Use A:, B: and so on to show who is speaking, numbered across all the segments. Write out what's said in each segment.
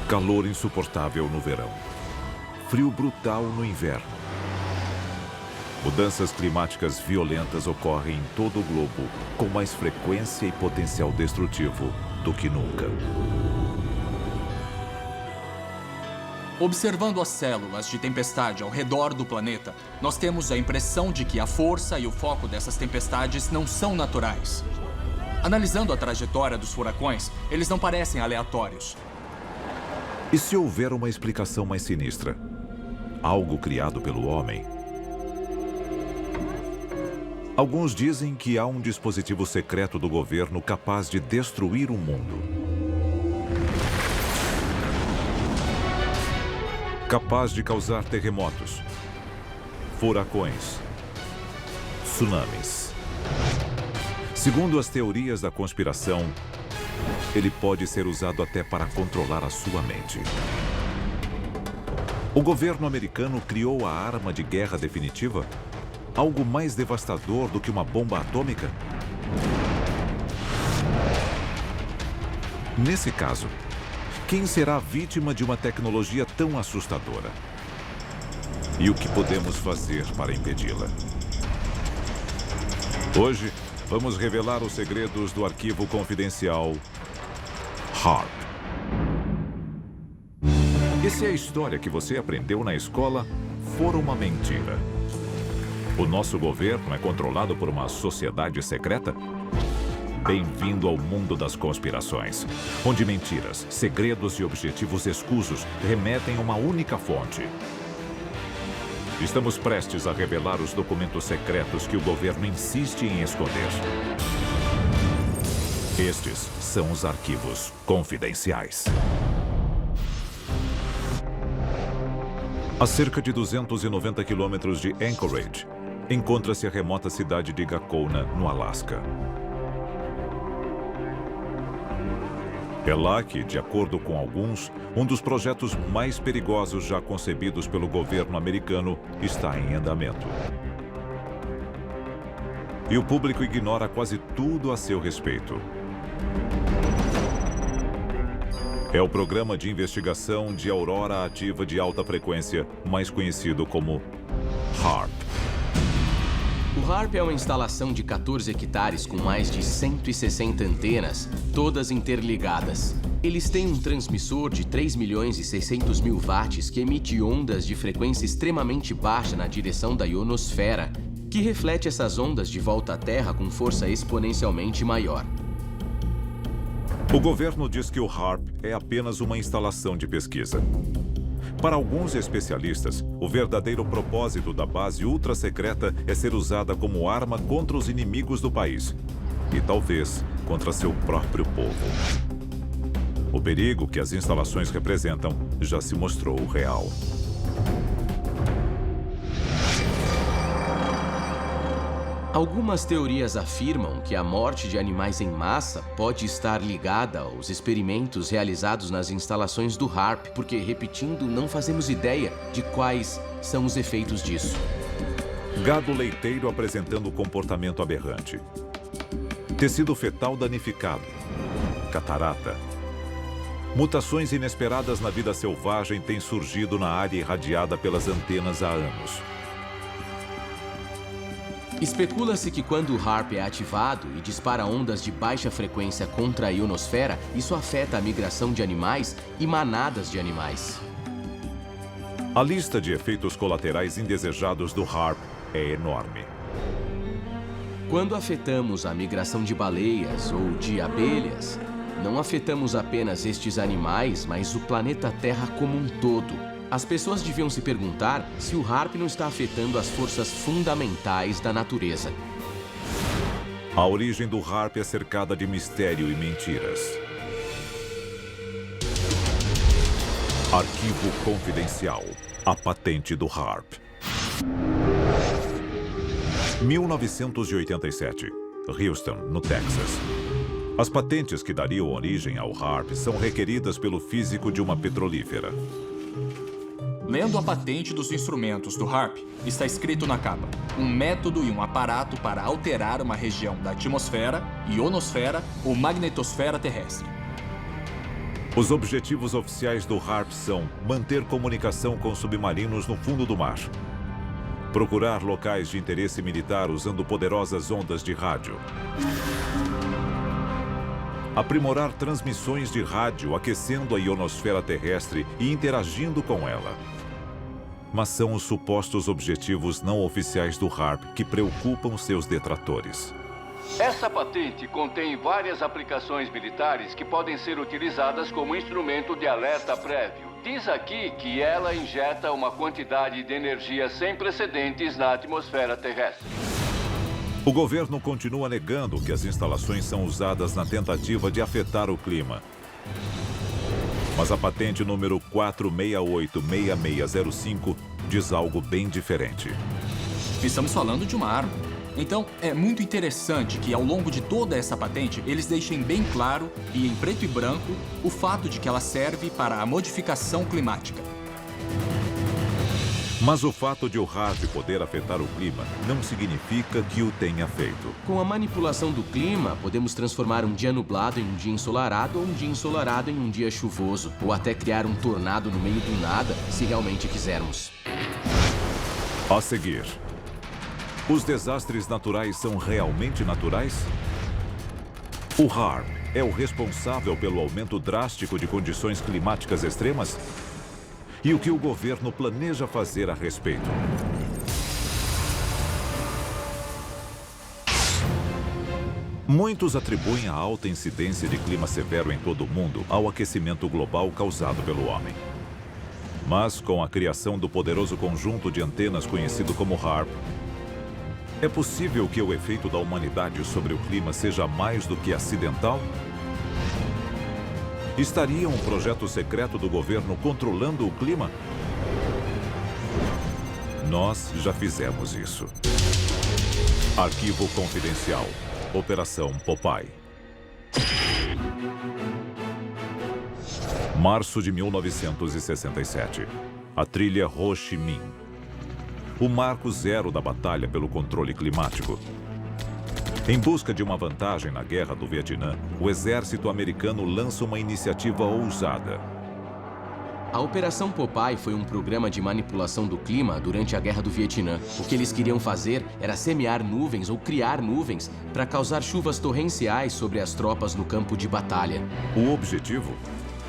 A: Calor insuportável no verão. Frio brutal no inverno. Mudanças climáticas violentas ocorrem em todo o globo, com mais frequência e potencial destrutivo do que nunca.
B: Observando as células de tempestade ao redor do planeta, nós temos a impressão de que a força e o foco dessas tempestades não são naturais. Analisando a trajetória dos furacões, eles não parecem aleatórios.
A: E se houver uma explicação mais sinistra? Algo criado pelo homem? Alguns dizem que há um dispositivo secreto do governo capaz de destruir o mundo. Capaz de causar terremotos, furacões, tsunamis. Segundo as teorias da conspiração, ele pode ser usado até para controlar a sua mente. O governo americano criou a arma de guerra definitiva? Algo mais devastador do que uma bomba atômica? Nesse caso, quem será vítima de uma tecnologia tão assustadora? E o que podemos fazer para impedi-la? Hoje, vamos revelar os segredos do arquivo confidencial HAARP. E se a história que você aprendeu na escola for uma mentira? O nosso governo é controlado por uma sociedade secreta? Bem-vindo ao mundo das conspirações, onde mentiras, segredos e objetivos escusos remetem a uma única fonte. Estamos prestes a revelar os documentos secretos que o governo insiste em esconder. Estes são os arquivos confidenciais. A cerca de 290 quilômetros de Anchorage, encontra-se a remota cidade de Gakona, no Alasca. É lá que, de acordo com alguns, um dos projetos mais perigosos já concebidos pelo governo americano está em andamento. E o público ignora quase tudo a seu respeito. É o programa de investigação de aurora ativa de alta frequência, mais conhecido como HAARP.
C: O HAARP é uma instalação de 14 hectares com mais de 160 antenas, todas interligadas. Eles têm um transmissor de 3.600.000 watts que emite ondas de frequência extremamente baixa na direção da ionosfera, que reflete essas ondas de volta à Terra com força exponencialmente maior.
A: O governo diz que o HAARP é apenas uma instalação de pesquisa. Para alguns especialistas, o verdadeiro propósito da base ultra-secreta é ser usada como arma contra os inimigos do país e talvez contra seu próprio povo. O perigo que as instalações representam já se mostrou real.
C: Algumas teorias afirmam que a morte de animais em massa pode estar ligada aos experimentos realizados nas instalações do HAARP, porque, repetindo, não fazemos ideia de quais são os efeitos disso.
A: Gado leiteiro apresentando comportamento aberrante. Tecido fetal danificado. Catarata. Mutações inesperadas na vida selvagem têm surgido na área irradiada pelas antenas há anos.
C: Especula-se que quando o HAARP é ativado e dispara ondas de baixa frequência contra a ionosfera, isso afeta a migração de animais e manadas de animais.
A: A lista de efeitos colaterais indesejados do HAARP é enorme.
C: Quando afetamos a migração de baleias ou de abelhas, não afetamos apenas estes animais, mas o planeta Terra como um todo. As pessoas deviam se perguntar se o HAARP não está afetando as forças fundamentais da natureza.
A: A origem do HAARP é cercada de mistério e mentiras. Arquivo confidencial. A patente do HAARP. 1987. Houston, no Texas. As patentes que dariam origem ao HAARP são requeridas pelo físico de uma petrolífera.
B: Lendo a patente dos instrumentos do HAARP, está escrito na capa: um método e um aparato para alterar uma região da atmosfera, ionosfera ou magnetosfera terrestre.
A: Os objetivos oficiais do HARP são manter comunicação com submarinos no fundo do mar, procurar locais de interesse militar usando poderosas ondas de rádio, aprimorar transmissões de rádio aquecendo a ionosfera terrestre e interagindo com ela. Mas são os supostos objetivos não oficiais do HARP que preocupam seus detratores.
D: Essa patente contém várias aplicações militares que podem ser utilizadas como instrumento de alerta prévio. Diz aqui que ela injeta uma quantidade de energia sem precedentes na atmosfera terrestre.
A: O governo continua negando que as instalações são usadas na tentativa de afetar o clima. Mas a patente número 4686605 diz algo bem diferente.
B: Estamos falando de uma arma. Então, é muito interessante que, ao longo de toda essa patente, eles deixem bem claro, e em preto e branco, o fato de que ela serve para a modificação climática.
A: Mas o fato de o HARP poder afetar o clima não significa que o tenha feito.
C: Com a manipulação do clima, podemos transformar um dia nublado em um dia ensolarado ou um dia ensolarado em um dia chuvoso, ou até criar um tornado no meio do nada, se realmente quisermos.
A: A seguir, os desastres naturais são realmente naturais? O HARP é o responsável pelo aumento drástico de condições climáticas extremas? E o que o governo planeja fazer a respeito? Muitos atribuem a alta incidência de clima severo em todo o mundo ao aquecimento global causado pelo homem. Mas, com a criação do poderoso conjunto de antenas conhecido como HARP, é possível que o efeito da humanidade sobre o clima seja mais do que acidental? Estaria um projeto secreto do governo controlando o clima? Nós já fizemos isso. Arquivo confidencial. Operação Popeye. Março de 1967. A trilha Ho Chi Minh. O marco zero da batalha pelo controle climático. Em busca de uma vantagem na Guerra do Vietnã, o exército americano lança uma iniciativa ousada.
C: A Operação Popeye foi um programa de manipulação do clima durante a Guerra do Vietnã. O que eles queriam fazer era semear nuvens ou criar nuvens para causar chuvas torrenciais sobre as tropas no campo de batalha.
A: O objetivo?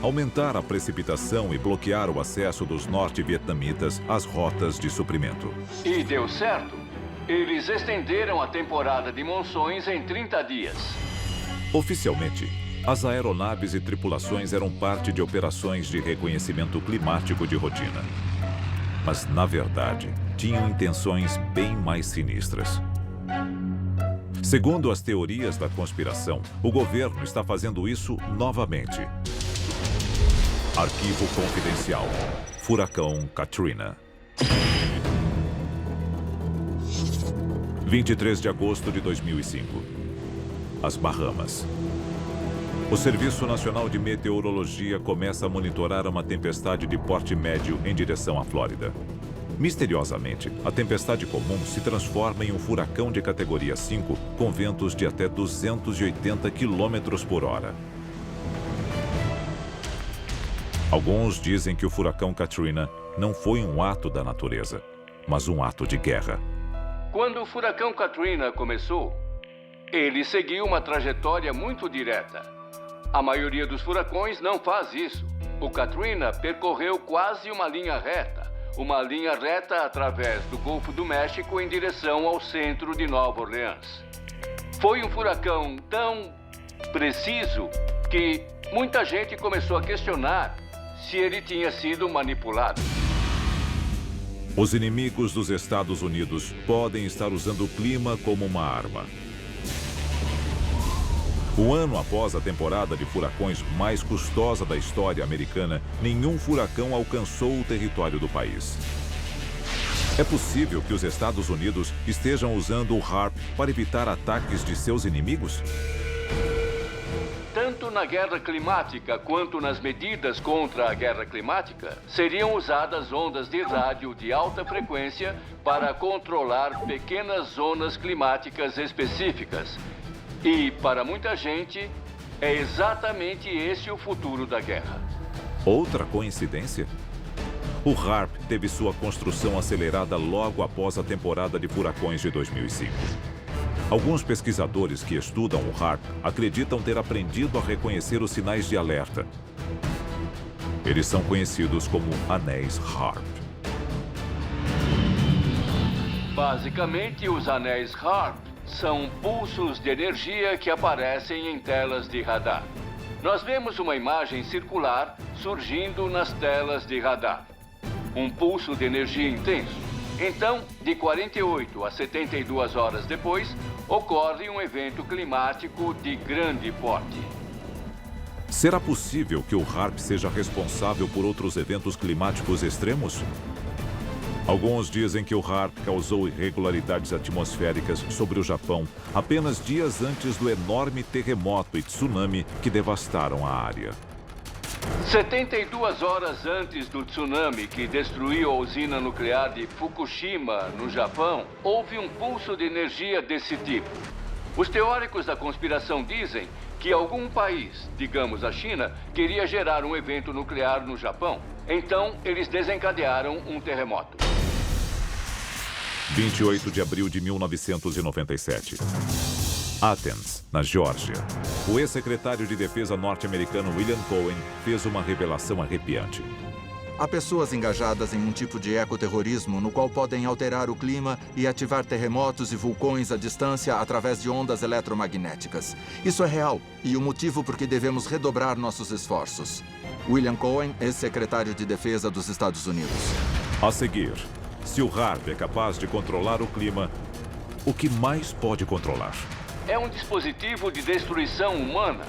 A: Aumentar a precipitação e bloquear o acesso dos norte-vietnamitas às rotas de suprimento.
D: E deu certo. Eles estenderam a temporada de monções em 30 dias.
A: Oficialmente, as aeronaves e tripulações eram parte de operações de reconhecimento climático de rotina. Mas, na verdade, tinham intenções bem mais sinistras. Segundo as teorias da conspiração, o governo está fazendo isso novamente. Arquivo confidencial. Furacão Katrina. 23 de agosto de 2005. As Bahamas. O Serviço Nacional de Meteorologia começa a monitorar uma tempestade de porte médio em direção à Flórida. Misteriosamente, a tempestade comum se transforma em um furacão de categoria 5 com ventos de até 280 km por hora. Alguns dizem que o furacão Katrina não foi um ato da natureza, mas um ato de guerra.
D: Quando o furacão Katrina começou, ele seguiu uma trajetória muito direta. A maioria dos furacões não faz isso. O Katrina percorreu quase uma linha reta através do Golfo do México em direção ao centro de Nova Orleans. Foi um furacão tão preciso que muita gente começou a questionar se ele tinha sido manipulado.
A: Os inimigos dos Estados Unidos podem estar usando o clima como uma arma. Um ano após a temporada de furacões mais custosa da história americana, nenhum furacão alcançou o território do país. É possível que os Estados Unidos estejam usando o HARP para evitar ataques de seus inimigos?
D: Tanto na guerra climática quanto nas medidas contra a guerra climática, seriam usadas ondas de rádio de alta frequência para controlar pequenas zonas climáticas específicas. E, para muita gente, É exatamente esse o futuro da guerra.
A: Outra coincidência? O HAARP teve sua construção acelerada logo após a temporada de furacões de 2005. Alguns pesquisadores que estudam o HAARP acreditam ter aprendido a reconhecer os sinais de alerta. Eles são conhecidos como anéis HAARP.
D: Basicamente, os anéis HAARP são pulsos de energia que aparecem em telas de radar. Nós vemos uma imagem circular surgindo nas telas de radar. Um pulso de energia intenso. Então, de 48 a 72 horas depois, ocorre um evento climático de grande porte.
A: Será possível que o HAARP seja responsável por outros eventos climáticos extremos? Alguns dizem que o HAARP causou irregularidades atmosféricas sobre o Japão apenas dias antes do enorme terremoto e tsunami que devastaram a área.
D: 72 horas antes do tsunami que destruiu a usina nuclear de Fukushima, no Japão, houve um pulso de energia desse tipo. Os teóricos da conspiração dizem que algum país, digamos a China, queria gerar um evento nuclear no Japão. Então, eles desencadearam um terremoto.
A: 28 de abril de 1997. Athens, na Geórgia. O ex-secretário de Defesa norte-americano William Cohen fez uma revelação arrepiante.
E: Há pessoas engajadas em um tipo de ecoterrorismo no qual podem alterar o clima e ativar terremotos e vulcões à distância através de ondas eletromagnéticas. Isso é real e o motivo por que devemos redobrar nossos esforços. William Cohen, ex-secretário de Defesa dos Estados Unidos.
A: A seguir, se o HAARP é capaz de controlar o clima, o que mais pode controlar?
D: É um dispositivo de destruição humana,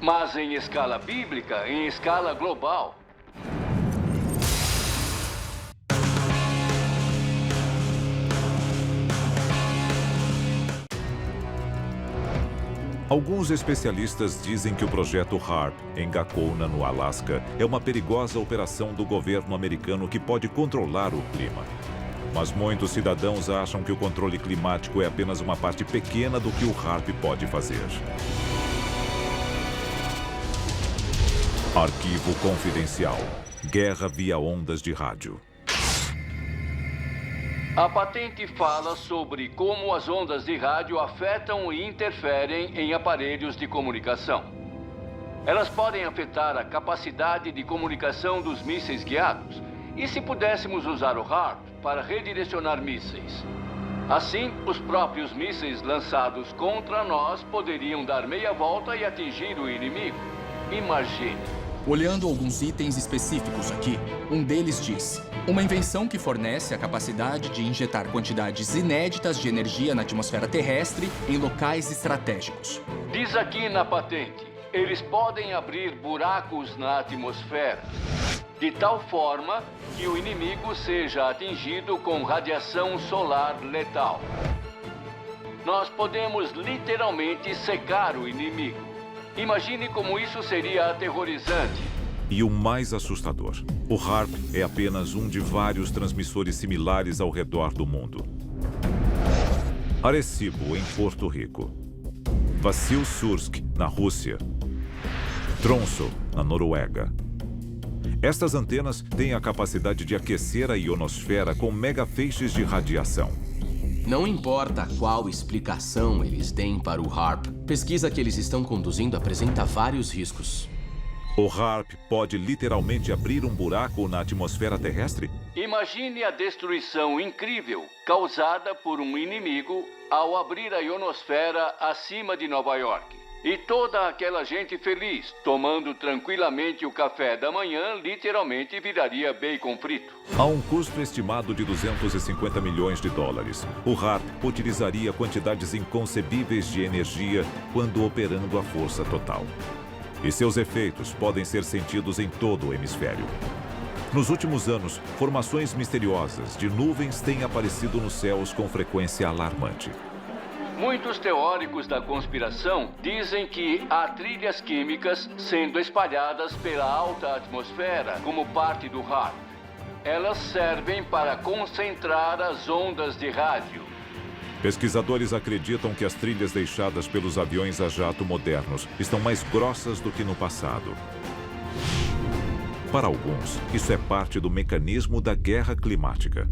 D: mas em escala bíblica, em escala global.
A: Alguns especialistas dizem que o projeto HAARP, em Gakona, no Alasca, é uma perigosa operação do governo americano que pode controlar o clima. Mas muitos cidadãos acham que o controle climático é apenas uma parte pequena do que o HAARP pode fazer. Arquivo confidencial. Guerra via ondas de rádio.
D: A patente fala sobre como as ondas de rádio afetam e interferem em aparelhos de comunicação. Elas podem afetar a capacidade de comunicação dos mísseis guiados. E se pudéssemos usar o HAARP para redirecionar mísseis? Assim, os próprios mísseis lançados contra nós poderiam dar meia volta e atingir o inimigo. Imagine.
B: Olhando alguns itens específicos aqui, um deles diz: uma invenção que fornece a capacidade de injetar quantidades inéditas de energia na atmosfera terrestre em locais estratégicos.
D: Diz aqui na patente, eles podem abrir buracos na atmosfera, de tal forma que o inimigo seja atingido com radiação solar letal. Nós podemos literalmente secar o inimigo. Imagine como isso seria aterrorizante.
A: E o mais assustador, o HAARP é apenas um de vários transmissores similares ao redor do mundo. Arecibo, em Porto Rico. Vassilsursk, na Rússia. Tromsø, na Noruega. Estas antenas têm a capacidade de aquecer a ionosfera com megafeixes de radiação.
C: Não importa qual explicação eles deem para o HAARP, pesquisa que eles estão conduzindo apresenta vários riscos.
A: O HAARP pode literalmente abrir um buraco na atmosfera terrestre?
D: Imagine a destruição incrível causada por um inimigo ao abrir a ionosfera acima de Nova York. E toda aquela gente feliz, tomando tranquilamente o café da manhã, literalmente viraria bacon frito.
A: A um custo estimado de 250 milhões de dólares, o HAARP utilizaria quantidades inconcebíveis de energia quando operando a força total. E seus efeitos podem ser sentidos em todo o hemisfério. Nos últimos anos, formações misteriosas de nuvens têm aparecido nos céus com frequência alarmante.
D: Muitos teóricos da conspiração dizem que há trilhas químicas sendo espalhadas pela alta atmosfera como parte do HAARP. Elas servem para concentrar as ondas de rádio.
A: Pesquisadores acreditam que as trilhas deixadas pelos aviões a jato modernos estão mais grossas do que no passado. Para alguns, isso é parte do mecanismo da guerra climática.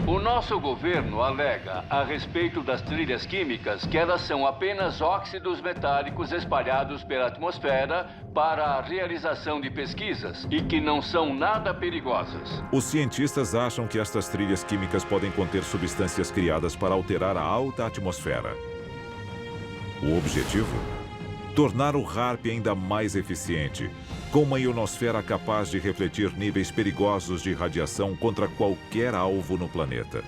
D: O nosso governo alega a respeito das trilhas químicas que elas são apenas óxidos metálicos espalhados pela atmosfera para a realização de pesquisas e que não são nada perigosas.
A: Os cientistas acham que estas trilhas químicas podem conter substâncias criadas para alterar a alta atmosfera. O objetivo? Tornar o HAARP ainda mais eficiente, com uma ionosfera capaz de refletir níveis perigosos de radiação contra qualquer alvo no planeta.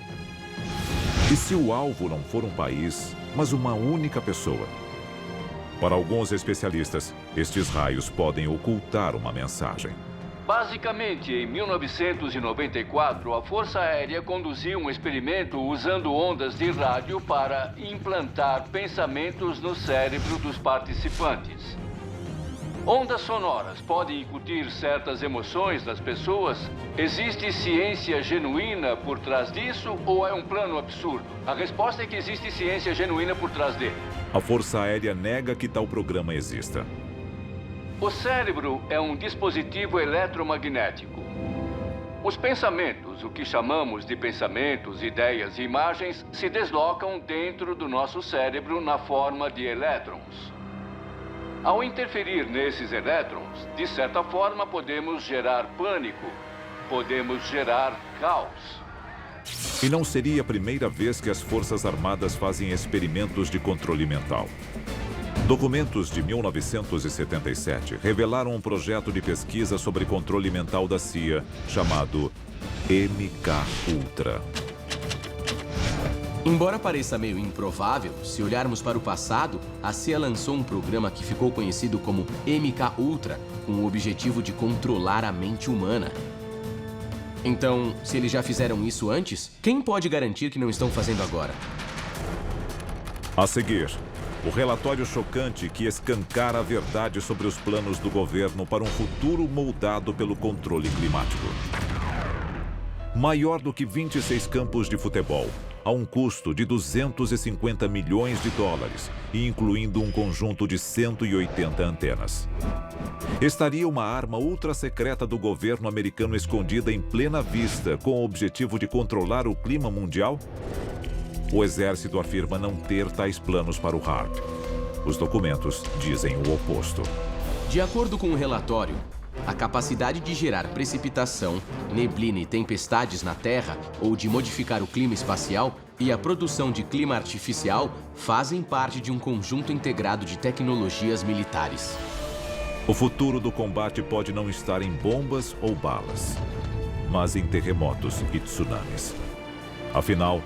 A: E se o alvo não for um país, mas uma única pessoa? Para alguns especialistas, estes raios podem ocultar uma mensagem.
D: Basicamente, em 1994, a Força Aérea conduziu um experimento usando ondas de rádio para implantar pensamentos no cérebro dos participantes. Ondas sonoras podem incutir certas emoções nas pessoas? Existe ciência genuína por trás disso ou é um plano absurdo? A resposta é que existe ciência genuína por trás dele.
A: A Força Aérea nega que tal programa exista.
D: O cérebro é um dispositivo eletromagnético. Os pensamentos, o que chamamos de pensamentos, ideias e imagens, se deslocam dentro do nosso cérebro na forma de elétrons. Ao interferir nesses elétrons, de certa forma podemos gerar pânico, podemos gerar caos.
A: E não seria a primeira vez que as Forças Armadas fazem experimentos de controle mental. Documentos de 1977 revelaram um projeto de pesquisa sobre controle mental da CIA, chamado MK-Ultra.
C: Embora pareça meio improvável, se olharmos para o passado, a CIA lançou um programa que ficou conhecido como MK-Ultra, com o objetivo de controlar a mente humana. Então, se eles já fizeram isso antes, quem pode garantir que não estão fazendo agora?
A: A seguir, o relatório chocante que escancara a verdade sobre os planos do governo para um futuro moldado pelo controle climático. Maior do que 26 campos de futebol, a um custo de 250 milhões de dólares e incluindo um conjunto de 180 antenas. Estaria uma arma ultra-secreta do governo americano escondida em plena vista com o objetivo de controlar o clima mundial? O exército afirma não ter tais planos para o HAARP. Os documentos dizem o oposto.
C: De acordo com o relatório, a capacidade de gerar precipitação, neblina e tempestades na Terra ou de modificar o clima espacial e a produção de clima artificial fazem parte de um conjunto integrado de tecnologias militares.
A: O futuro do combate pode não estar em bombas ou balas, mas em terremotos e tsunamis. Afinal,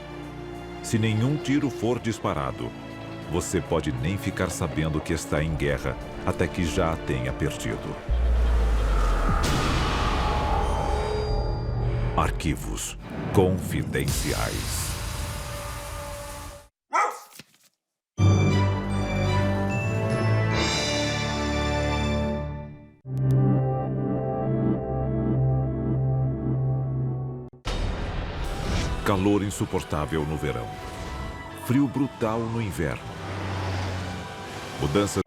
A: se nenhum tiro for disparado, você pode nem ficar sabendo que está em guerra até que já a tenha perdido. Arquivos confidenciais. Calor insuportável no verão. Frio brutal no inverno. Mudanças